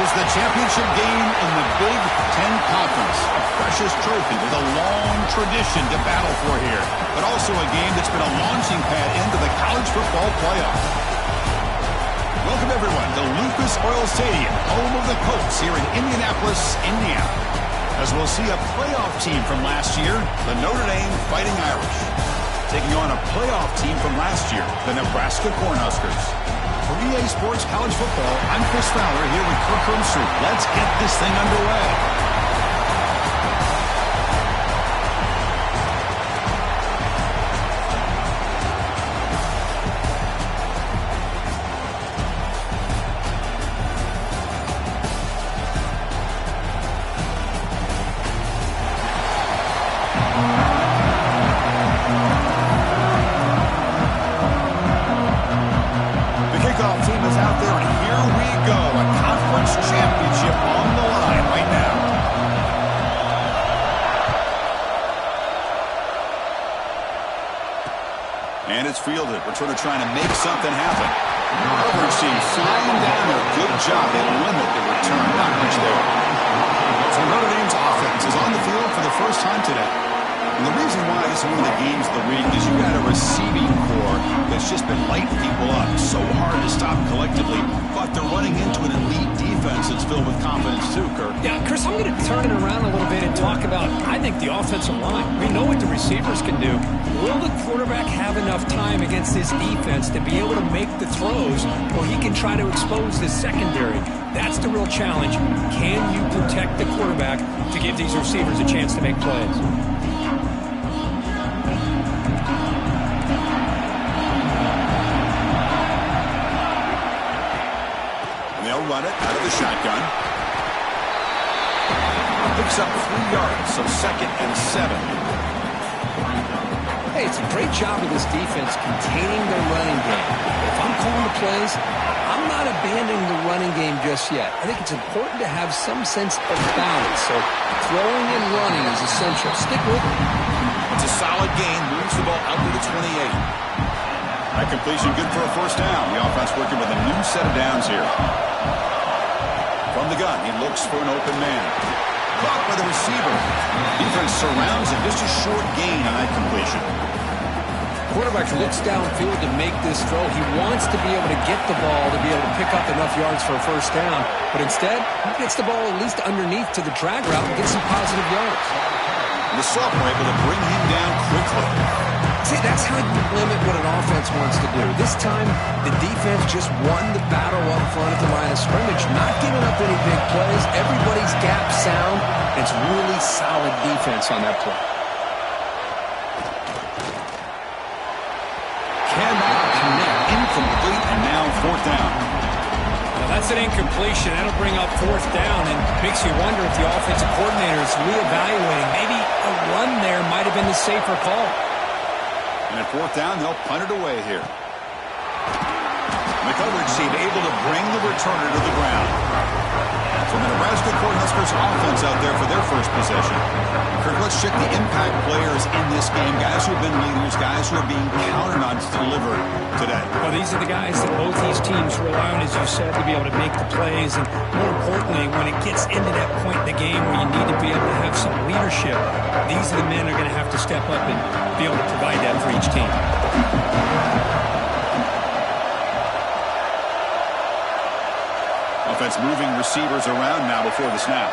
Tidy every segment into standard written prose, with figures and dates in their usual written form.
is the championship game in the Big Ten Conference. A precious trophy with a long tradition to battle for here, but also a game that's been a launching pad into the college football playoff. Welcome, everyone, to Lucas Oil Stadium, home of the Colts here in Indianapolis, Indiana. As we'll see a playoff team from last year, the Notre Dame Fighting Irish, taking on a playoff team from last year, the Nebraska Cornhuskers. For EA Sports College Football, I'm Chris Fowler here with Kirk Herbstreit. Let's get this thing underway. And it's fielded. Returner trying to make something happen. Coverage team flying down there. Good job. They limit the return. Not much there. So Notre Dame's offense is on the field for the first time today. And the reason why this is one of the games of the week is you got a receiving core that's just been lighting people up. So hard to stop collectively, but they're running into an elite defense that's filled with confidence too, Kirk. Yeah, Chris, I'm going to turn it around a little bit and talk about, I think, the offensive line. We know what the receivers can do. Will the quarterback have enough time against this defense to be able to make the throws where he can try to expose this secondary? That's the real challenge. Can you protect the quarterback to give these receivers a chance to make plays? They'll run it out of the shotgun. Picks up 3 yards, so 2nd and 7. Hey, it's a great job of this defense containing their running game. If I'm calling the plays, I'm not abandoning the running game just yet. I think it's important to have some sense of balance. So throwing and running is essential. Stick with it. It's a solid gain. Moves the ball out to the 28. That completion good for a first down. The offense working with a new set of downs here. From the gun, he looks for an open man. Caught by the receiver. Defense surrounds him. Just a short gain on that completion. Quarterback looks downfield to make this throw. He wants to be able to get the ball to be able to pick up enough yards for a first down. But instead, he gets the ball at least underneath to the drag route and gets some positive yards. And the sophomore able to bring him down quickly. See, that's how you limit what an offense wants to do. This time, the defense just won the battle up front at the line of scrimmage, not giving up any big plays. Everybody's gap sound. It's really solid defense on that play. Cannot connect. Incomplete, and now 4th down. Now that's an incompletion. That'll bring up 4th down and makes you wonder if the offensive coordinator is reevaluating. Maybe a run there might have been the safer call. And at 4th down, they'll punt it away here. The coverage team able to bring the returner to the ground. From the Nebraska Cornhuskers offense out there for their first possession. Kirk, let's check the impact players in this game. Guys who have been leaders, guys who are being counted on to deliver today. Well, these are the guys that both these teams rely on, as you said, to be able to make the plays. And more importantly, when it gets into that point in the game where you need to be able to have some leadership, these are the men who are going to have to step up and be able to provide that for each team. Offense moving receivers around now before the snap.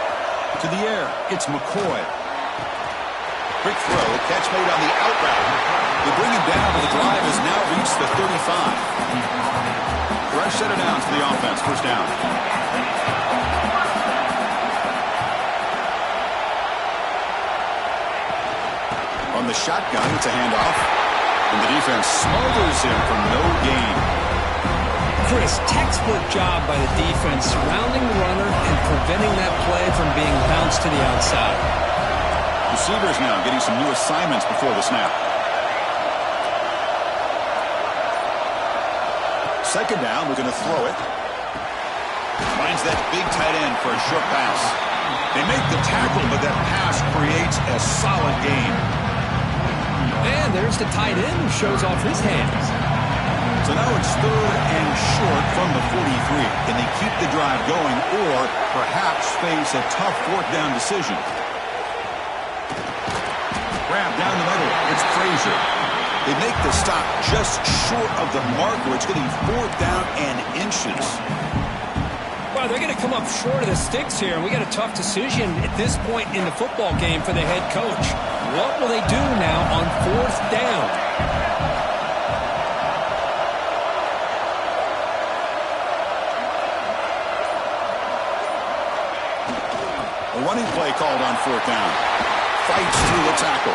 To the air, it's McCoy. Quick throw, catch made on the out route. They bring him down, but the drive has now reached the 35. Fresh set of downs for the offense, first down. On the shotgun, it's a handoff. And the defense smothers him for no gain. Chris, textbook job by the defense surrounding the runner and preventing that play from being bounced to the outside. Receivers now getting some new assignments before the snap. 2nd down, we're going to throw it. Finds that big tight end for a short pass. They make the tackle, but that pass creates a solid gain. And there's the tight end who shows off his hands. So now it's 3rd and short from the 43. Can they keep the drive going or perhaps face a tough 4th down decision? Grab down the middle. It's Frazier. They make the stop just short of the marker. It's getting 4th down and inches. Well, they're going to come up short of the sticks here, and we got a tough decision at this point in the football game for the head coach. What will they do now on 4th down? A running play called on 4th down. Fights through the tackle.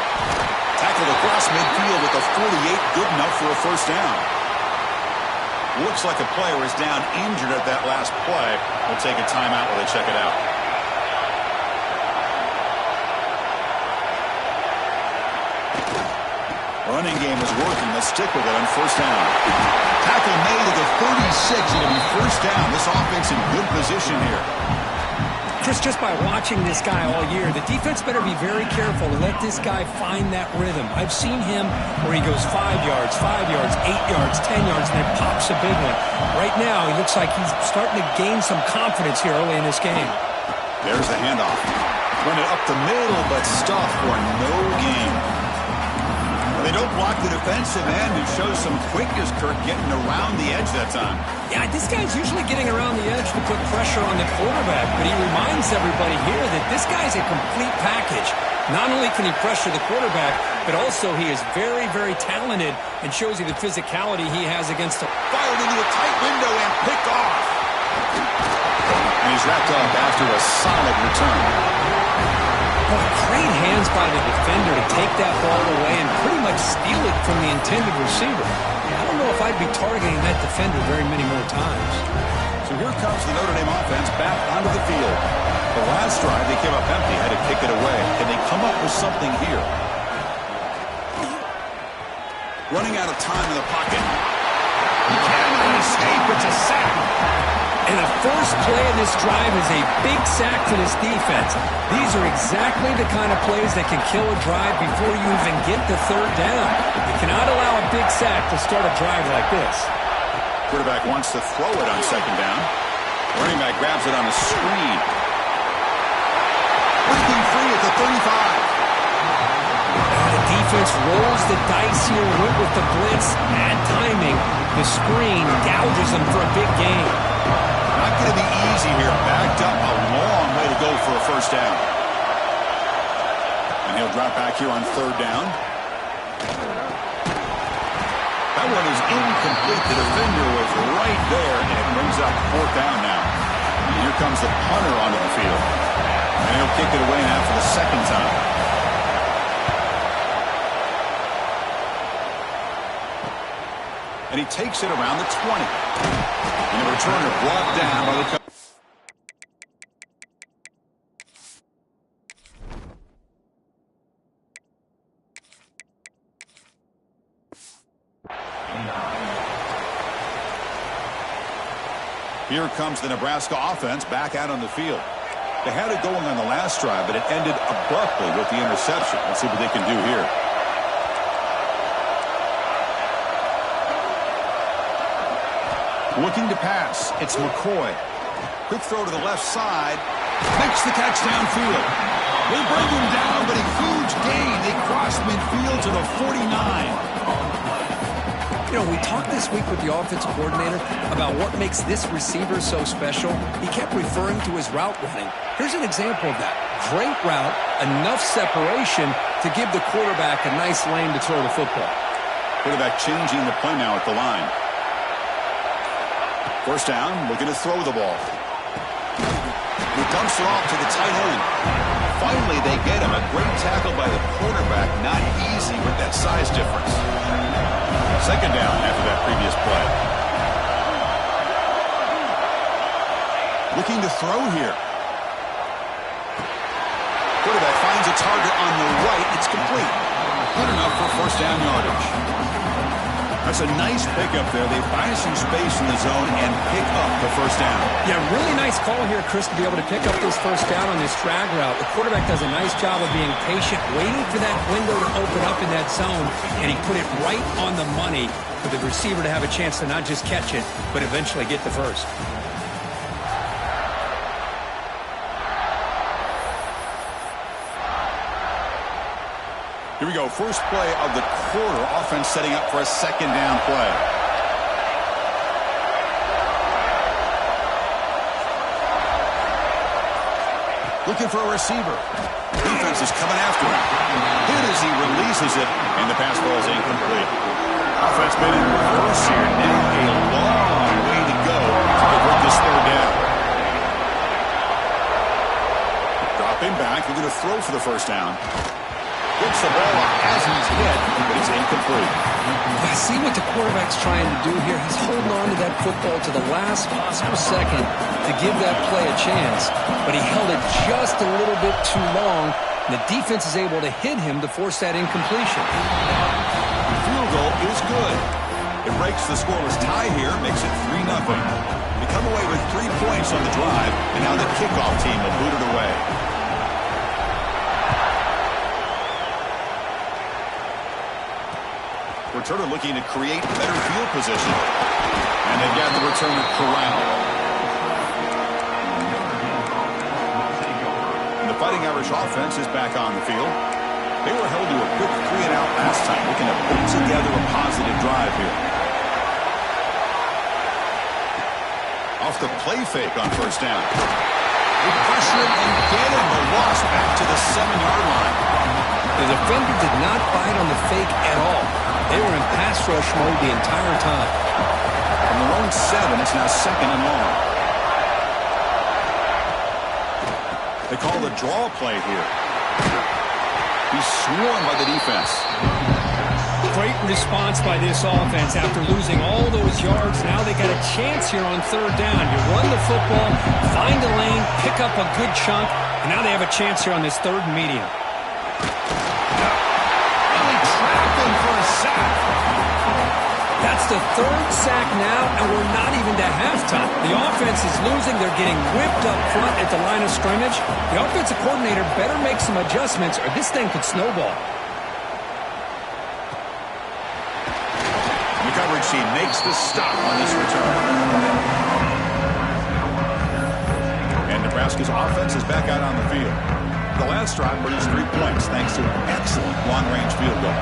Tackled across midfield with a 48, good enough for a 1st down. Looks like a player is down injured at that last play. We'll take a timeout while they check it out. Running game is working. Let's stick with it on 1st down. Tackle made at the 36. It'll be 1st down. This offense in good position here. Chris, just by watching this guy all year, the defense better be very careful to let this guy find that rhythm. I've seen him where he goes 5 yards, 5 yards, 8 yards, 10 yards, and then pops a big one. Right now, he looks like he's starting to gain some confidence here early in this game. There's the handoff. Run it up the middle, but stuffed for no gain. They don't block the defensive end and show some quickness, Kirk, getting around the edge that time. Yeah, this guy's usually getting around the edge to put pressure on the quarterback, but he reminds everybody here that this guy's a complete package. Not only can he pressure the quarterback, but also he is very, very talented and shows you the physicality he has against him. Fired into a tight window and picked off. And he's wrapped up after a solid return. Boy, great hands by the defender to take that ball away and pretty much steal it from the intended receiver. I don't know if I'd be targeting that defender very many more times. So here comes the Notre Dame offense back onto the field. The last drive, they came up empty, had to kick it away. Can they come up with something here? Running out of time in the pocket. He cannot escape. It's a sack. And the first play of this drive is a big sack for this defense. These are exactly the kind of plays that can kill a drive before you even get the 3rd down. You cannot allow a big sack to start a drive like this. Quarterback wants to throw it on 2nd down. Running back grabs it on a screen. Breaking free at the 35. The defense rolls the dice here, went with the blitz, bad timing. The screen gouges them for a big gain. Not going to be easy here. Backed up a long way to go for a 1st down. And he'll drop back here on 3rd down. That one is incomplete. The defender was right there, and it brings up 4th down now. And here comes the punter onto the field. And he'll kick it away now for the 2nd time. And he takes it around the 20. And the returner brought down by the coach. Here comes the Nebraska offense back out on the field. They had it going on the last drive, but it ended abruptly with the interception. Let's see what they can do here. Looking to pass. It's McCoy. Quick throw to the left side. Makes the catch downfield. They bring him down, but a huge gain. They cross midfield to the 49. You know, we talked this week with the offensive coordinator about what makes this receiver so special. He kept referring to his route running. Here's an example of that. Great route, enough separation to give the quarterback a nice lane to throw the football. Quarterback changing the play now at the line. 1st down, looking to throw the ball. He dumps it off to the tight end. Finally, they get him. A great tackle by the quarterback. Not easy with that size difference. 2nd down after that previous play. Looking to throw here. Quarterback finds a target on the right. It's complete. Good enough for 1st down yardage. That's a nice pickup there. They find some space in the zone and pick up the first down. Yeah, really nice call here, Chris, to be able to pick up this first down on this drag route. The quarterback does a nice job of being patient, waiting for that window to open up in that zone, and he put it right on the money for the receiver to have a chance to not just catch it, but eventually get the first. Here we go, first play of the quarter. Offense setting up for a second down play. Looking for a receiver. Defense is coming after him. Hit as he releases it, and the pass ball is incomplete. Offense been in reverse here. Now a long way to go to convert this third down. Dropping back, looking to throw for the first down. Gets the ball up as he's hit, but it's incomplete. I see what the quarterback's trying to do here. He's holding on to that football to the last possible second to give that play a chance, but he held it just a little bit too long, and the defense is able to hit him to force that incompletion. The field goal is good. It breaks the scoreless tie here, makes it 3-0. They come away with 3 points on the drive, and now the kickoff team will boot it away. Returner looking to create better field position. And they've got the returner corralled. And the Fighting Irish offense is back on the field. They were held to a quick 3-and-out last time, looking to put together a positive drive here. Off the play fake on first down. They pressure it and get him. A loss back to the 7-yard line. The defender did not bite on the fake at all. They were in pass rush mode the entire time. From their own 7, it's now 2nd and long. They call the draw play here. He's swarmed by the defense. Great response by this offense after losing all those yards. Now they got a chance here on third down. You run the football, find a lane, pick up a good chunk, and now they have a chance here on this 3rd and medium. That's the 3rd sack now, and we're not even to halftime. The offense is losing. They're getting whipped up front at the line of scrimmage. The offensive coordinator better make some adjustments, or this thing could snowball. The coverage team makes the stop on this return. And Nebraska's offense is back out on the field. The last drive produced 3 points thanks to an excellent long-range field goal.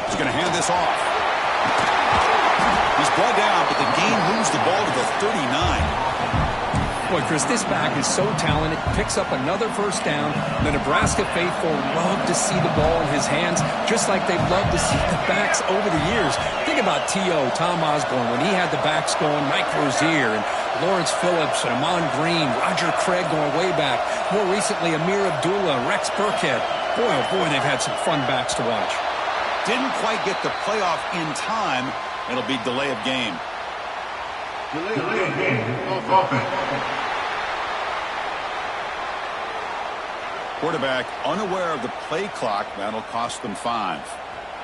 He's going to hand this off. He's brought down, but the game moves the ball to the 39. Boy, Chris, this back is so talented. Picks up another first down. The Nebraska faithful love to see the ball in his hands, just like they've loved to see the backs over the years. Think about T.O., Tom Osborne, when he had the backs going, Mike Rozier, and Lawrence Phillips, and Amon Green, Roger Craig going way back. More recently, Amir Abdullah, Rex Burkhead. Boy, oh boy, they've had some fun backs to watch. Didn't quite get the playoff in time. It'll be delay of game. Delay of game. Offense. Quarterback unaware of the play clock. That'll cost them 5.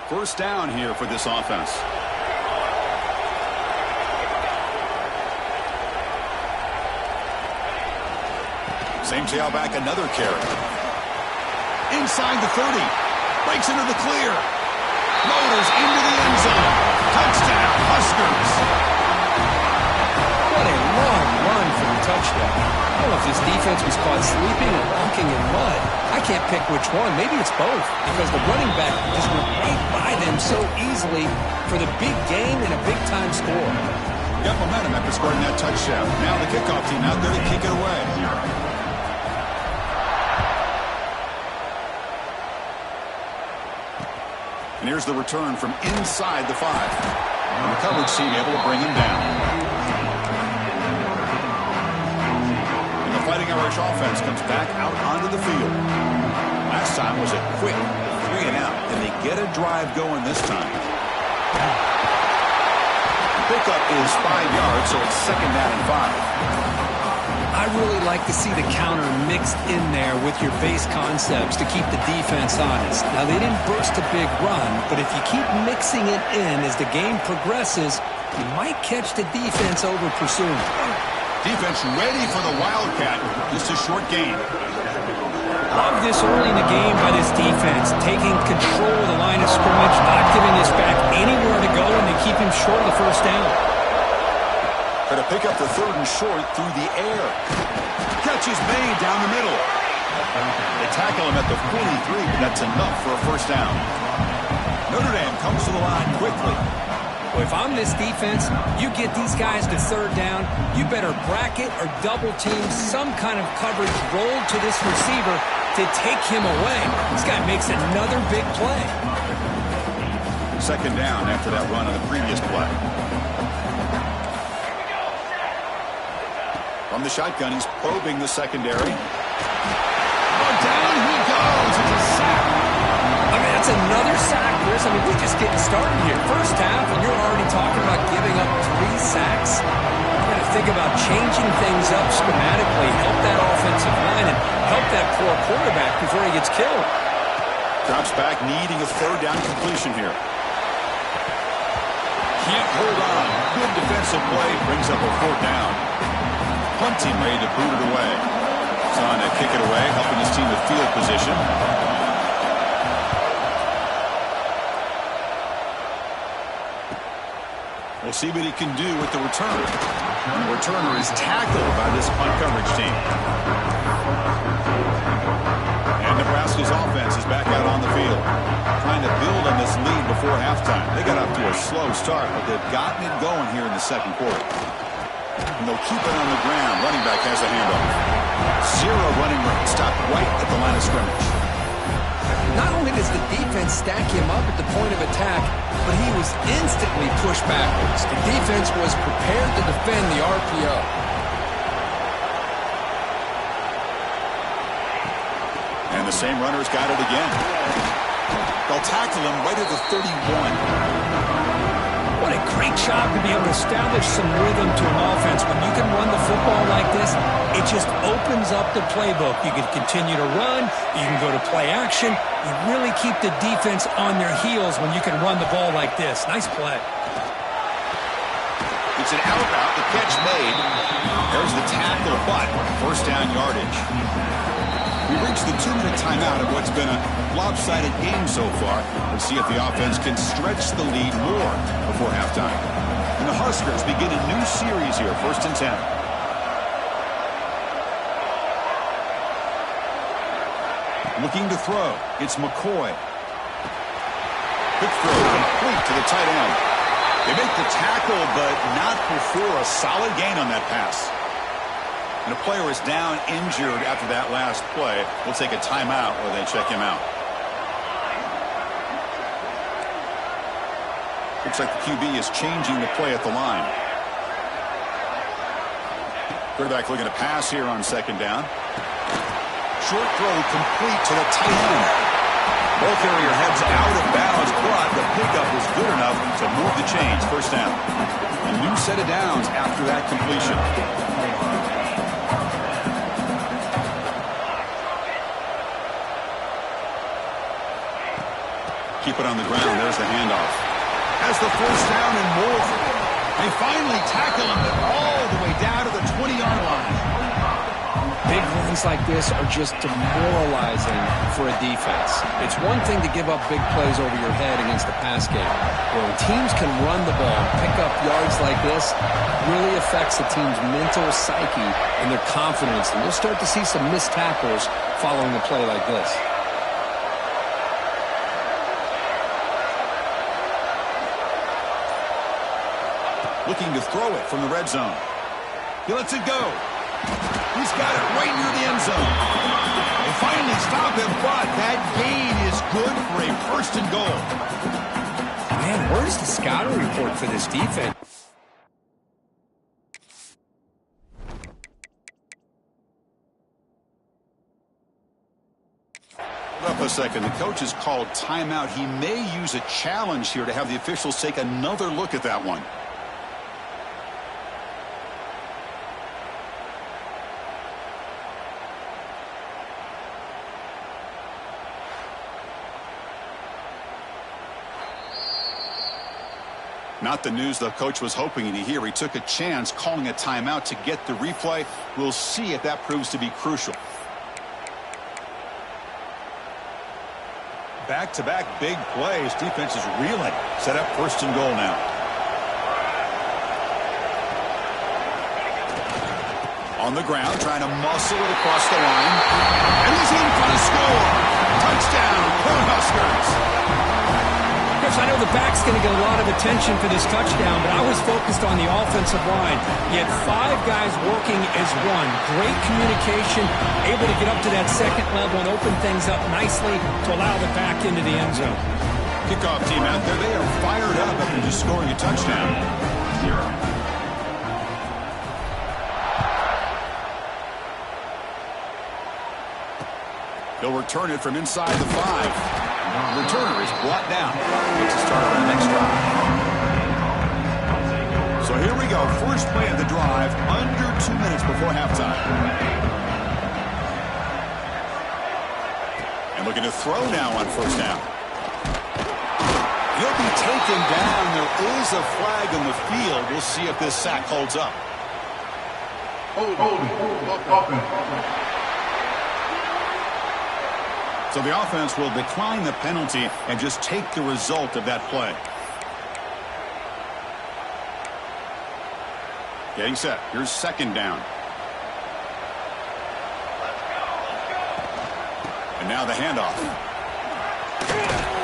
First down here for this offense. Same tailback, another carry. Inside the 30. Breaks into the clear. Motors into the end zone. Touchdown, Huskers. What a long run for the touchdown. I don't know if this defense was caught sleeping or walking in mud. I can't pick which one. Maybe it's both, because the running back just went right by them so easily for the big game and a big-time score. Got momentum after scoring that touchdown. Now the kickoff team out there to kick it away. And here's the return from inside the 5. And the coverage team able to bring him down. And the Fighting Irish offense comes back out onto the field. Last time was a quick 3-and-out. Can they get a drive going this time? pickup is 5 yards, so it's 2nd down and 5. I really like to see the counter mixed in there with your base concepts to keep the defense honest. Now, they didn't burst a big run, but if you keep mixing it in as the game progresses, you might catch the defense over pursuing. Defense ready for the Wildcat. Just a short gain. Love this early in the game by this defense, taking control of the line of scrimmage, not giving this back anywhere to go, and they keep him short of the first down. Try to pick up the 3rd and short through the air. Catch is made down the middle. They tackle him at the 43, but that's enough for a first down. Notre Dame comes to the line quickly. Well, if I'm this defense, you get these guys to 3rd down, you better bracket or double team some kind of coverage rolled to this receiver to take him away. This guy makes another big play. 2nd down after that run on the previous play. From the shotgun, he's probing the secondary. Oh, down he goes. It's a sack. I mean, that's another sack, Chris. I mean, we're just getting started here. First half, and you're already talking about giving up 3 sacks. You got to think about changing things up schematically, help that offensive line, and help that poor quarterback before he gets killed. Drops back, needing a 3rd down completion here. Can't hold on. Good defensive play. Brings up a 4th down. Punting, ready to boot it away. He's on to kick it away, helping his team with field position. We'll see what he can do with the return. The returner is tackled by this punt coverage team. And Nebraska's offense is back out on the field, trying to build on this lead before halftime. They got up to a slow start, but they've gotten it going here in the 2nd quarter. And they'll keep it on the ground. Running back has a handoff. 0 running room. Stopped right at the line of scrimmage. Not only does the defense stack him up at the point of attack, but he was instantly pushed backwards. The defense was prepared to defend the RPO. And the same runner's got it again. They'll tackle him right at the 31. What a great job to be able to establish some rhythm to an offense. When you can run the football like this, it just opens up the playbook. You can continue to run. You can go to play action. You really keep the defense on their heels when you can run the ball like this. Nice play. It's an out route. The catch made. There's the tackle, but 1st down yardage. We reached the 2-minute timeout of what's been a lopsided game so far. Let's see if the offense can stretch the lead more before halftime. And the Huskers begin a new series here, 1st and 10. Looking to throw. It's McCoy. Quick throw complete to the tight end. They make the tackle, but not before a solid gain on that pass. And a player is down injured after that last play. We'll take a timeout or they check him out. Looks like the QB is changing the play at the line. Quarterback looking to pass here on 2nd down. Short throw complete to the tight end. Ball carrier heads out of bounds, but the pickup was good enough to move the chains. 1st down. A new set of downs after that completion. Keep it on the ground. There's the handoff. Has the 1st down and more. They finally tackle him all the way down to the 20-yard line. Big runs like this are just demoralizing for a defense. It's one thing to give up big plays over your head against the pass game. But when teams can run the ball, pick up yards like this, it really affects the team's mental psyche and their confidence. And we'll start to see some missed tackles following a play like this. Looking to throw it from the red zone. He lets it go. He's got it right near the end zone. They finally stop him, but that gain is good for a 1st and goal. Man, where's the scouting report for this defense? Hold up a second. The coach has called timeout. He may use a challenge here to have the officials take another look at that one. Not the news the coach was hoping to hear. He took a chance calling a timeout to get the replay. We'll see if that proves to be crucial. Back-to-back big plays. Defense is reeling. Set up first and goal now. On the ground, trying to muscle it across the line. And he's in for the score. Touchdown, Cornhuskers. Chris, I know the back's going to get a lot of attention for this touchdown, but I was focused on the offensive line. You had 5 guys working as one. Great communication, able to get up to that second level and open things up nicely to allow the back into the end zone. Kickoff team out there, they are fired up after just scoring a touchdown. 0. They'll return it from inside the 5. Returner is brought down. Makes a start on the next drive. So here we go. First play of the drive, under 2 minutes before halftime. And looking to throw now on first down. He'll be taken down. There is a flag on the field. We'll see if this sack holds up. Offense. So the offense will decline the penalty and just take the result of that play. Getting set. Here's second down. And now the handoff.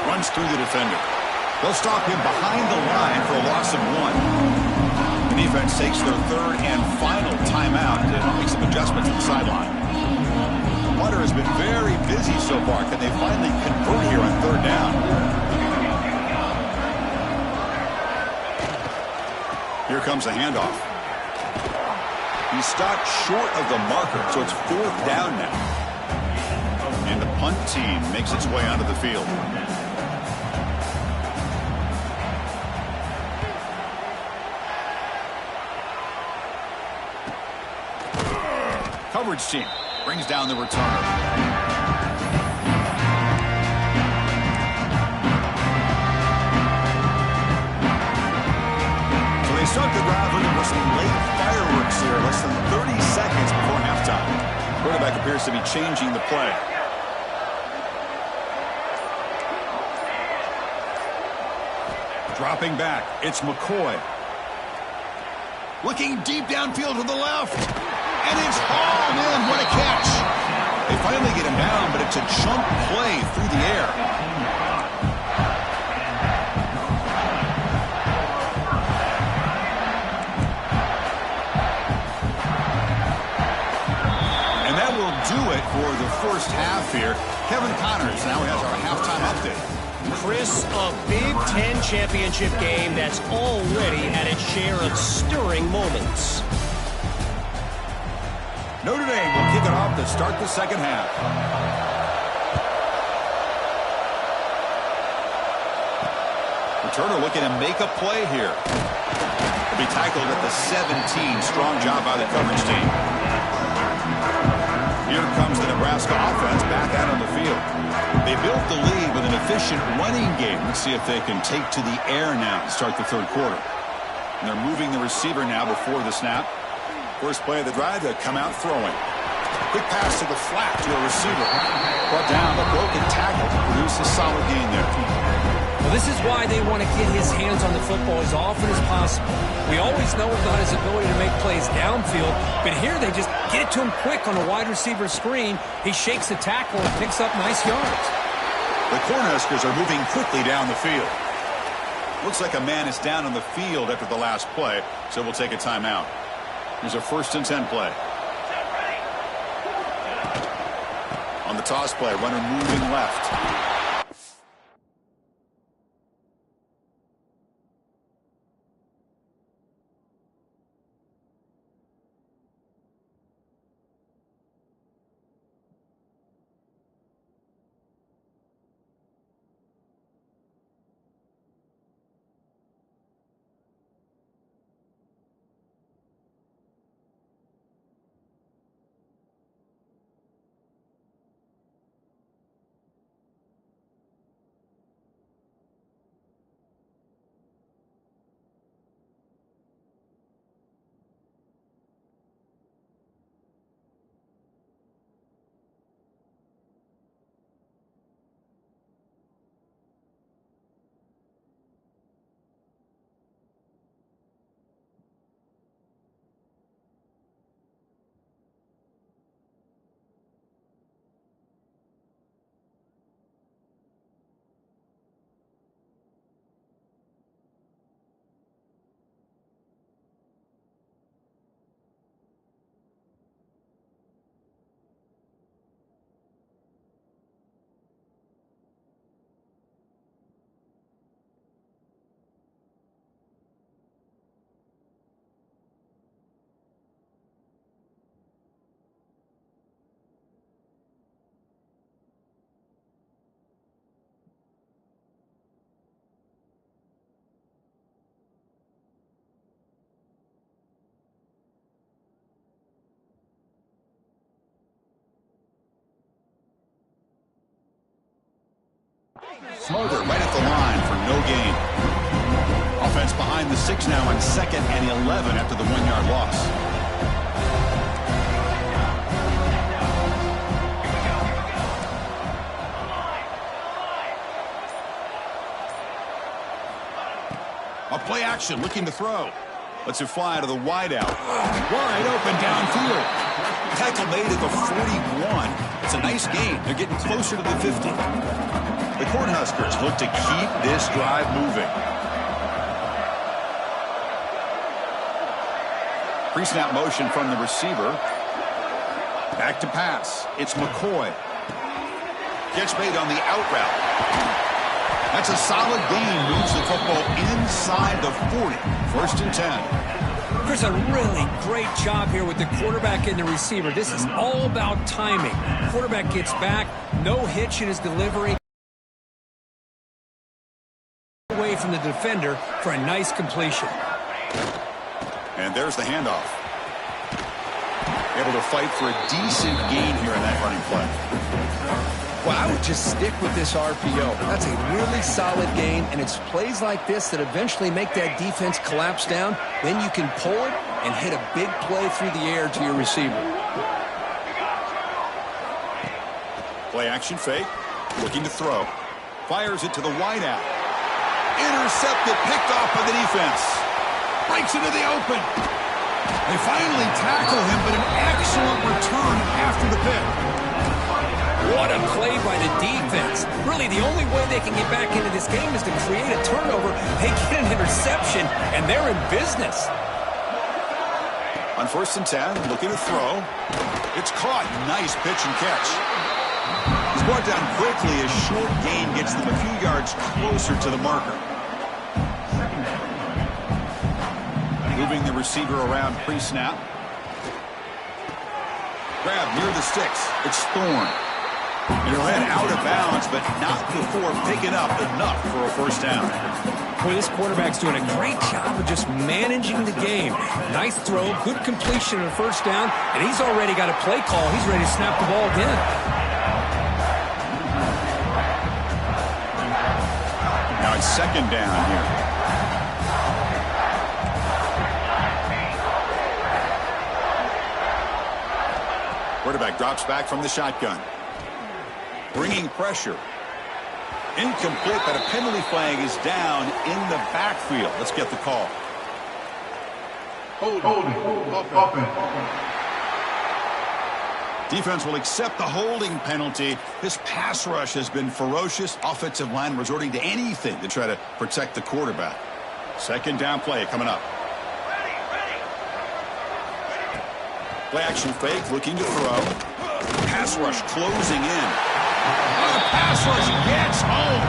Runs through the defender. They'll stop him behind the line for a loss of 1. The defense takes their third and final timeout to make some adjustments at the sideline. Water has been very busy so far. Can they finally convert here on third down? Here comes a handoff. He stopped short of the marker, so it's fourth down now. And the punt team makes its way onto the field. Coverage team brings down the returner. So they start the drive looking for some late fireworks here, less than 30 seconds before halftime. Quarterback appears to be changing the play. Dropping back, it's McCoy. Looking deep downfield to the left. And it's hauled in. What a catch. They finally get him down, but it's a jump play through the air. And that will do it for the first half here. Kevin Connors now has our halftime update. Chris, a Big Ten championship game that's already had its share of stirring moments. Notre Dame will kick it off to start the second half. Returner looking to make a play here. He'll be tackled at the 17. Strong job by the coverage team. Here comes the Nebraska offense back out on the field. They built the lead with an efficient running game. Let's see if they can take to the air now to start the third quarter. And they're moving the receiver now before the snap. First play of the drive, they'll come out throwing. Quick pass to the flat to a receiver. Brought down, but broken tackle to produce a solid gain there. Well, this is why they want to get his hands on the football as often as possible. We always know about his ability to make plays downfield, but here they just get it to him quick on the wide receiver screen. He shakes the tackle and picks up nice yards. The Cornhuskers are moving quickly down the field. Looks like a man is down on the field after the last play, so we'll take a timeout. Here's a 1st and 10 play. On the toss play, runner moving left. Smother right at the line for no gain. Offense behind the 6 now on 2nd and 11 after the 1-yard loss. A play action looking to throw. Lets it fly to the wideout. Wide open downfield. Tackle made at the 41. It's a nice gain. They're getting closer to the 50. The Cornhuskers look to keep this drive moving. Pre-snap motion from the receiver. Back to pass. It's McCoy. Catch made on the out route. That's a solid gain. Moves the football inside the 40. 1st and 10. Chris, a really great job here with the quarterback and the receiver. This is all about timing. Quarterback gets back. No hitch in his delivery. Away from the defender for a nice completion. And there's the handoff. Able to fight for a decent gain here in that running play. Well, I would just stick with this RPO. That's a really solid gain, and it's plays like this that eventually make that defense collapse down. Then you can pull it and hit a big play through the air to your receiver. Play action fake. Looking to throw. Fires it to the wideout. Intercepted, picked off by the defense. Breaks into the open. They finally tackle him, but an excellent return after the pick. What a play by the defense. Really, the only way they can get back into this game is to create a turnover. They get an interception, and they're in business. On 1st and 10, looking to throw. It's caught. Nice pitch and catch. He's brought down quickly. A short gain gets them a few yards closer to the marker. Moving the receiver around pre-snap. Grab near the sticks. It's Thorne. And he'll head out of bounds, but not before picking up enough for a 1st down. Boy, this quarterback's doing a great job of just managing the game. Nice throw, good completion on 1st down, and he's already got a play call. He's ready to snap the ball again. Now it's 2nd down here. Quarterback drops back from the shotgun. Bringing pressure. Incomplete, but a penalty flag is down in the backfield. Let's get the call. Defense will accept the holding penalty. This pass rush has been ferocious. Offensive line resorting to anything to try to protect the quarterback. 2nd down play coming up. Play action fake, looking to throw. Pass rush closing in. The pass rush gets home.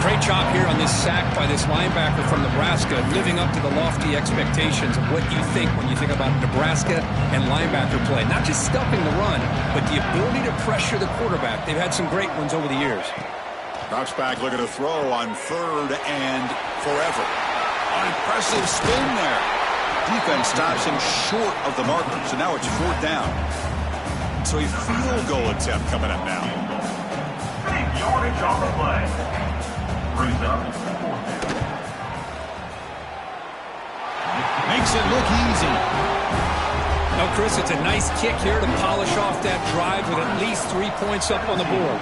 Great job here on this sack by this linebacker from Nebraska, living up to the lofty expectations of what you think when you think about Nebraska and linebacker play. Not just stopping the run, but the ability to pressure the quarterback. They've had some great ones over the years. Drops back, looking to throw on 3rd and forever. An impressive spin there. Defense stops him short of the marker, so now it's 4th down. So a field goal attempt coming up now. Yardage on the play. Brings up 4th down. Makes it look easy. No, Chris, it's a nice kick here to polish off that drive with at least 3 points up on the board.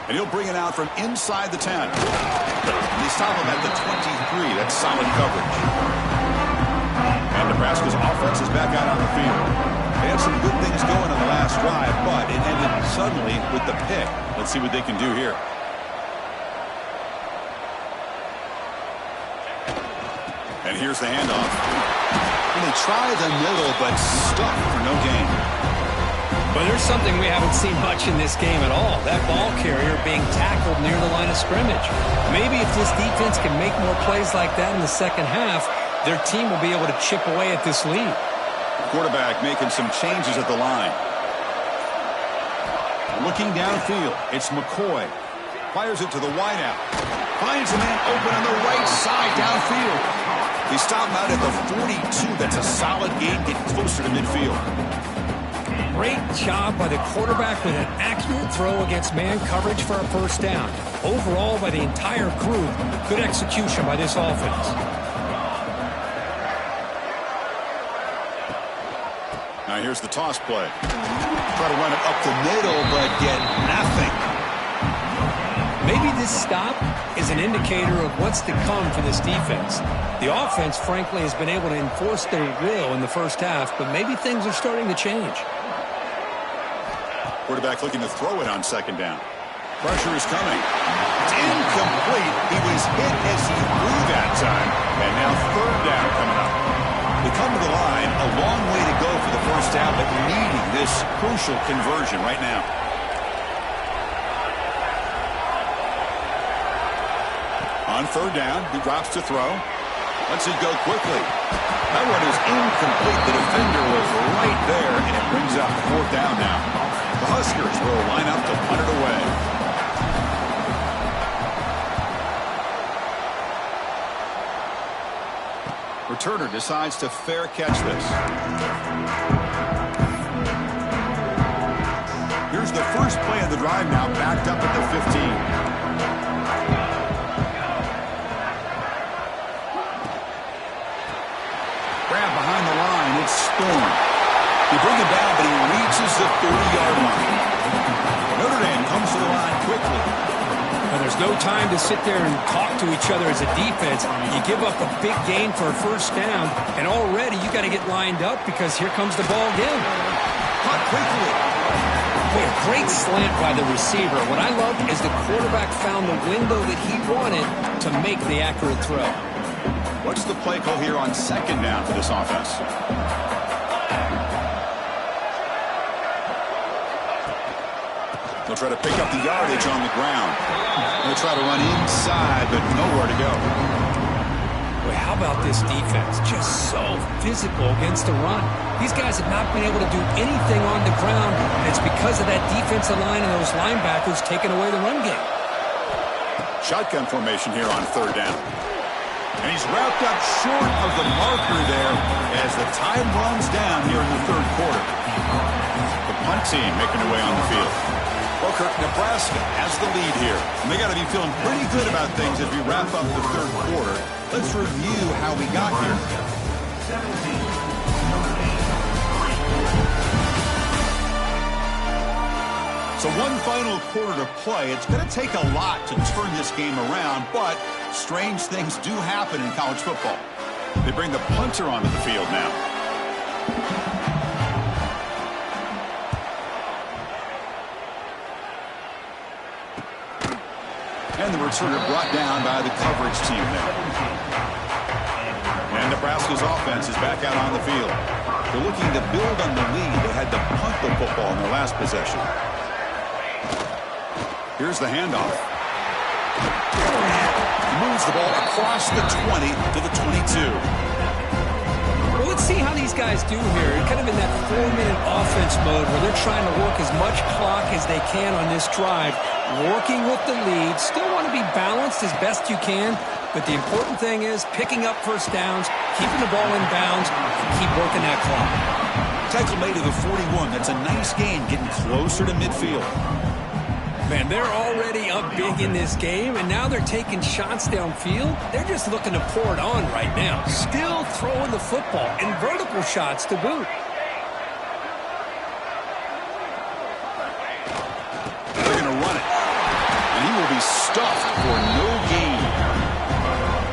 And he'll bring it out from inside the 10. And they stop him at the 23. That's solid coverage. And Nebraska's offense is back out on the field. They had some good things going on the last drive, but it ended suddenly with the pick. Let's see what they can do here. And here's the handoff. And they try the middle, but stuck for no gain. But there's something we haven't seen much in this game at all. That ball carrier being tackled near the line of scrimmage. Maybe if this defense can make more plays like that in the 2nd half, their team will be able to chip away at this lead. Quarterback making some changes at the line. Looking downfield, it's McCoy. Fires it to the wideout. Finds a man open on the right side downfield. They stop him out at the 42. That's a solid gain, getting closer to midfield. Great job by the quarterback with an accurate throw against man coverage for a first down. Overall, by the entire group, good execution by this offense. Now here's the toss play. Try to run it up the middle, but get nothing. Maybe this stop is an indicator of what's to come for this defense. The offense, frankly, has been able to enforce their will in the first half, but maybe things are starting to change. Quarterback looking to throw it on second down. Pressure is coming. It's incomplete. He was hit as he threw that time. And now third down coming up. They come to the line, a long way to go for the first down, but needing this crucial conversion right now. On third down, he drops to throw. Lets it go quickly. That one is incomplete. The defender was right there, and it brings up fourth down now. The Huskers will line up to punt it away. Returner decides to fair catch this. Here's the first play of the drive now, backed up at the 15. Grab behind the line, it's Storm. They bring him down, but he reaches the 30-yard line. Notre Dame comes to the line quickly. Well, there's no time to sit there and talk to each other as a defense. You give up a big gain for a first down, and already you got to get lined up because here comes the ball again. Caught quickly. Boy, a great slant by the receiver. What I love is the quarterback found the window that he wanted to make the accurate throw. What's the play call here on second down for this offense? They'll try to pick up the yardage on the ground. They'll try to run inside, but nowhere to go. Boy, how about this defense? Just so physical against the run. These guys have not been able to do anything on the ground, and it's because of that defensive line and those linebackers taking away the run game. Shotgun formation here on third down. And he's wrapped up short of the marker there as the time runs down here in the third quarter. The punt team making their way on the field. Well, Kirk, Nebraska has the lead here. And they got to be feeling pretty good about things as we wrap up the third quarter. Let's review how we got here. So one final quarter to play. It's going to take a lot to turn this game around, but strange things do happen in college football. They bring the punter onto the field now. And the returner brought down by the coverage team there. And Nebraska's offense is back out on the field. They're looking to build on the lead. They had to punt the football in their last possession. Here's the handoff. He moves the ball across the 20 to the 22. Well, let's see how these guys do here. Kind of in that 4-minute offense mode where they're trying to work as much clock as they can on this drive, working with the lead. Still want to be balanced as best you can, but the important thing is picking up first downs, keeping the ball in bounds, and keep working that clock. Tackle made to the 41. That's a nice gain, getting closer to midfield. Man, they're already up big in this game, and now they're taking shots downfield. They're just looking to pour it on right now. Still throwing the football, and vertical shots to boot. They're going to run it, and he will be stuffed for no gain.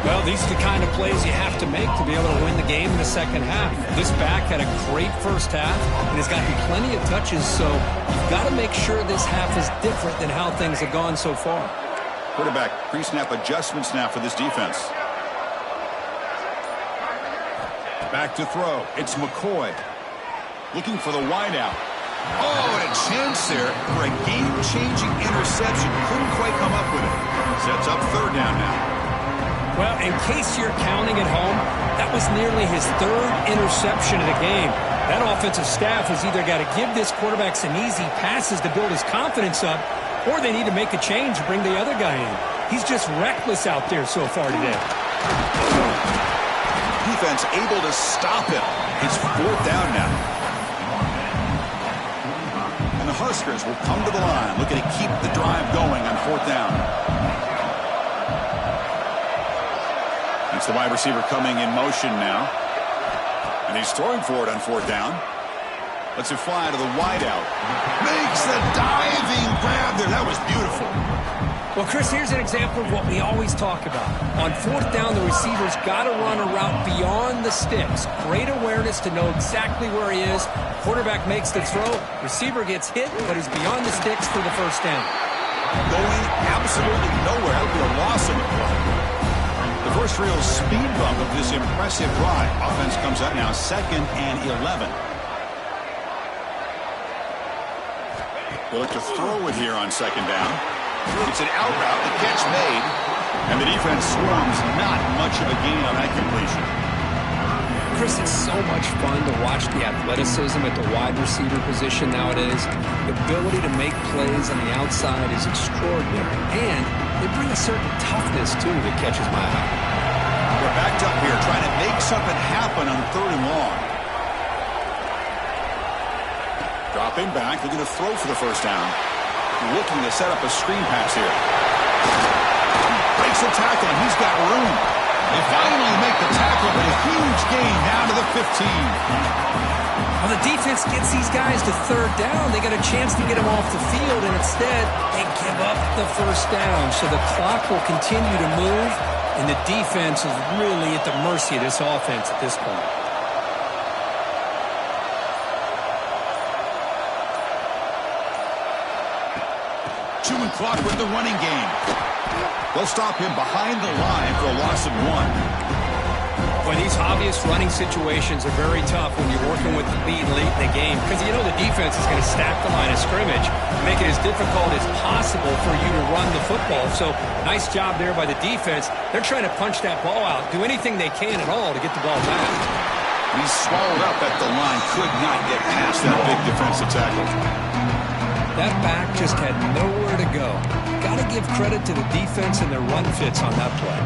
Well, these are the kind of plays you have to make to be able to win the game in the second half. This back had a great first half and has gotten plenty of touches, so you've got to make sure this half is different than how things have gone so far. Quarterback pre-snap adjustments now for this defense. Back to throw. It's McCoy. Looking for the wideout. Oh, and a chance there for a game-changing interception. Couldn't quite come up with it. Sets up third down now. Well, in case you're counting at home, that was nearly his third interception of the game. That offensive staff has either got to give this quarterback some easy passes to build his confidence up, or they need to make a change and bring the other guy in. He's just reckless out there so far today. Defense able to stop him. It's fourth down now. Huskers will come to the line, looking to keep the drive going on 4th down. It's the wide receiver coming in motion now. And he's throwing for it on 4th down. Lets it fly to the wideout. Makes the diving grab there. That was beautiful. Well, Chris, here's an example of what we always talk about. On 4th down, the receiver's got to run a route beyond the sticks. Great awareness to know exactly where he is. Quarterback makes the throw. Receiver gets hit, but is beyond the sticks for the 1st down. Going absolutely nowhere. That would be a loss in the play. The first real speed bump of this impressive drive. Offense comes up now 2nd and 11. They'll look to throw it here on 2nd down. It's an out route, the catch made, and the defense swarms. Not much of a gain on that completion. Chris, it's so much fun to watch the athleticism at the wide receiver position nowadays. The ability to make plays on the outside is extraordinary, and they bring a certain toughness, too, that catches my eye. They're backed up here, trying to make something happen on 3rd and long. Dropping back, they're going to throw for the 1st down. Looking to set up a screen pass here. Breaks the tackle, and he's got room. They finally make the tackle, but a huge gain down to the 15. Well, the defense gets these guys to 3rd down. They got a chance to get them off the field, and instead they give up the 1st down. So the clock will continue to move, and the defense is really at the mercy of this offense at this point. Chewing clock with the running game. They'll stop him behind the line for a loss of 1. Boy, these obvious running situations are very tough when you're working with the lead late in the game, because you know the defense is going to stack the line of scrimmage, make it as difficult as possible for you to run the football. So nice job there by the defense. They're trying to punch that ball out, do anything they can at all to get the ball back. He's swallowed up at the line, could not get past that big defensive tackle. That back just had nowhere to go. Got to give credit to the defense and their run fits on that play.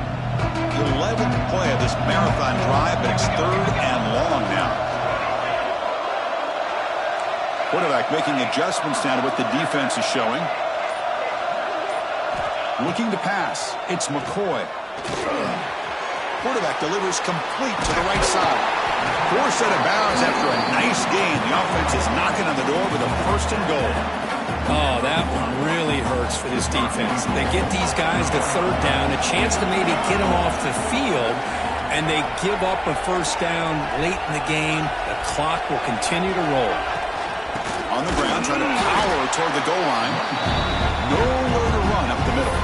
11th play of this marathon drive, but it's 3rd and long now. Quarterback making adjustments now to what the defense is showing. Looking to pass. It's McCoy. Quarterback delivers complete to the right side. 4 set of bounds after a nice gain. The offense is knocking on the door with a 1st and goal. Oh, that one really hurts for this defense. They get these guys to 3rd down, a chance to maybe get them off the field, and they give up a 1st down late in the game. The clock will continue to roll. On the ground, trying to power toward the goal line. Nowhere to run up the middle.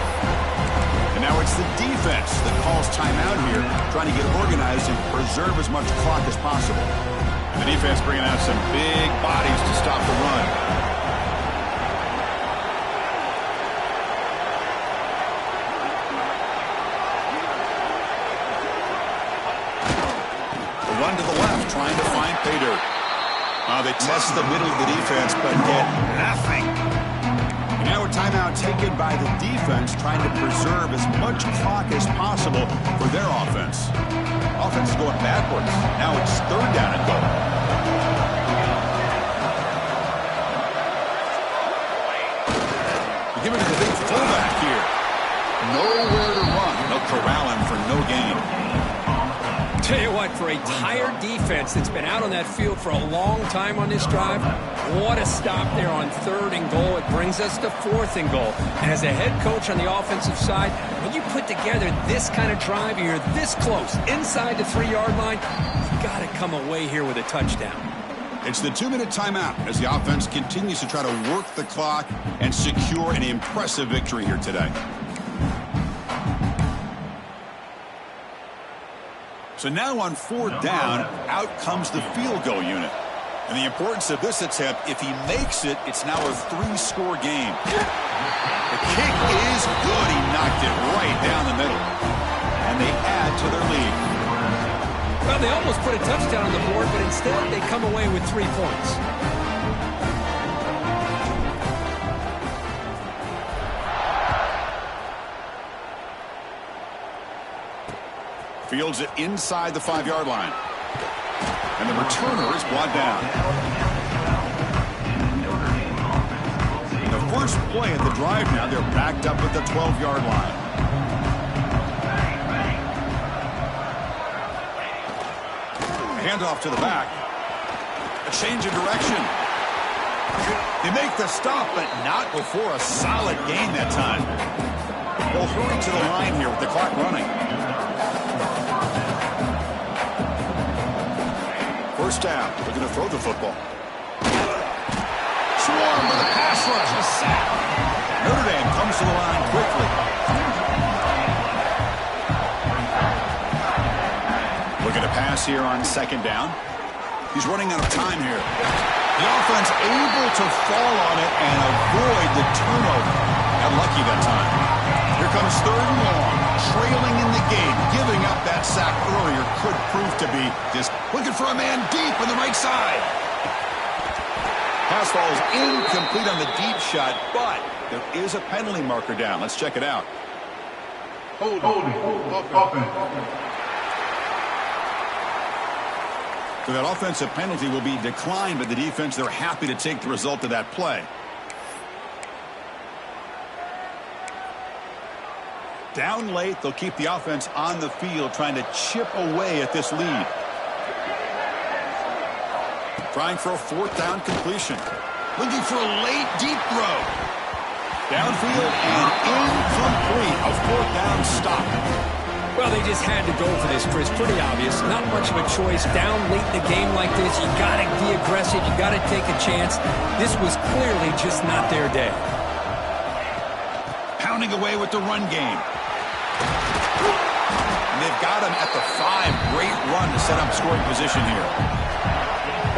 And now it's the defense that calls timeout here, trying to get organized and preserve as much clock as possible. And the defense bringing out some big bodies to stop the run. Run to the left, trying to find pay dirt. They test the middle of the defense, but get nothing. And now a timeout taken by the defense, trying to preserve as much clock as possible for their offense. Offense is going backwards. Now it's 3rd down and goal. They give it to the big fullback here. Nowhere to run. They'll corral him for no gain. Tell you what, for a tired defense that's been out on that field for a long time on this drive, what a stop there on 3rd and goal. It brings us to 4th and goal. And as a head coach on the offensive side, when you put together this kind of drive, you're this close, inside the 3-yard line, you've got to come away here with a touchdown. It's the 2-minute timeout as the offense continues to try to work the clock and secure an impressive victory here today. So now on 4th down, out comes the field goal unit. And the importance of this attempt, if he makes it, it's now a 3-score game. The kick is good. He knocked it right down the middle. And they add to their lead. Well, they almost put a touchdown on the board, but instead they come away with 3 points. Fields it inside the 5-yard line. And the returner is brought down. first play of the drive now. They're backed up at the 12-yard line. Handoff to the back. A change of direction. They make the stop, but not before a solid gain that time. They'll hurry to the line here with the clock running. First down. They're going to throw the football. Swarm with a pass rush. A sack. Notre Dame comes to the line quickly. Looking to pass here on second down. He's running out of time here. The offense able to fall on it and avoid the turnover. Got lucky that time. Here comes third and long. Trailing in the game. Giving up that sack earlier could prove to be just looking for a man deep on the right side. Pass falls incomplete on the deep shot, but there is a penalty marker down. Let's check it out. Holding. Offense. So that offensive penalty will be declined by the defense. They're happy to take the result of that play. Down late, they'll keep the offense on the field trying to chip away at this lead. Trying for a fourth down completion. Looking for a late deep throw. Downfield and incomplete. A fourth down stop. Well, they just had to go for this, Chris. Pretty obvious. Not much of a choice. Down late in the game like this, you got to be aggressive. You got to take a chance. This was clearly just not their day. Pounding away with the run game. And they've got him at the 5. Great run to set up scoring position here.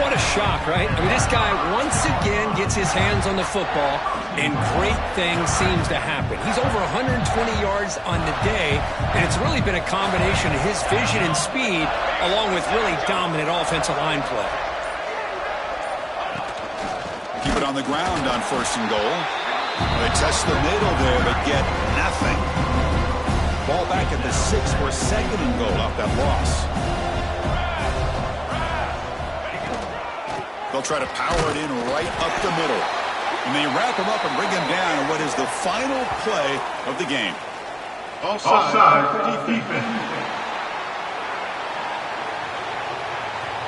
What a shock, right? I mean, this guy once again gets his hands on the football, and great things seems to happen. He's over 120 yards on the day, and it's really been a combination of his vision and speed along with really dominant offensive line play. Keep it on the ground on first and goal. They test the middle there, but get nothing. Ball back at the 6 for second and goal off that loss. They'll try to power it in right up the middle. And they wrap him up and bring him down in what is the final play of the game. Offside. Defense.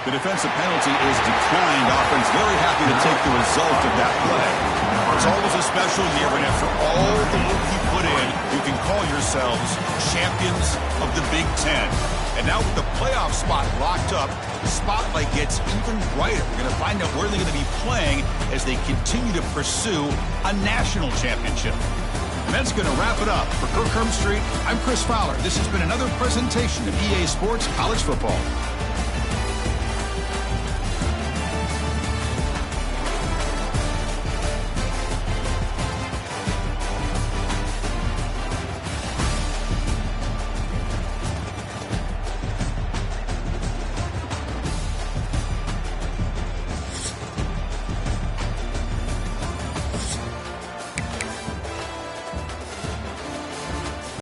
The defensive penalty is declined. Offense very happy to take the result of that play. It's always a special year, and after all the work you put in, you can call yourselves champions of the Big Ten. And now with the playoff spot locked up, the spotlight gets even brighter. We're going to find out where they're going to be playing as they continue to pursue a national championship. And that's going to wrap it up. For Kirk Street, I'm Chris Fowler. This has been another presentation of EA Sports College Football.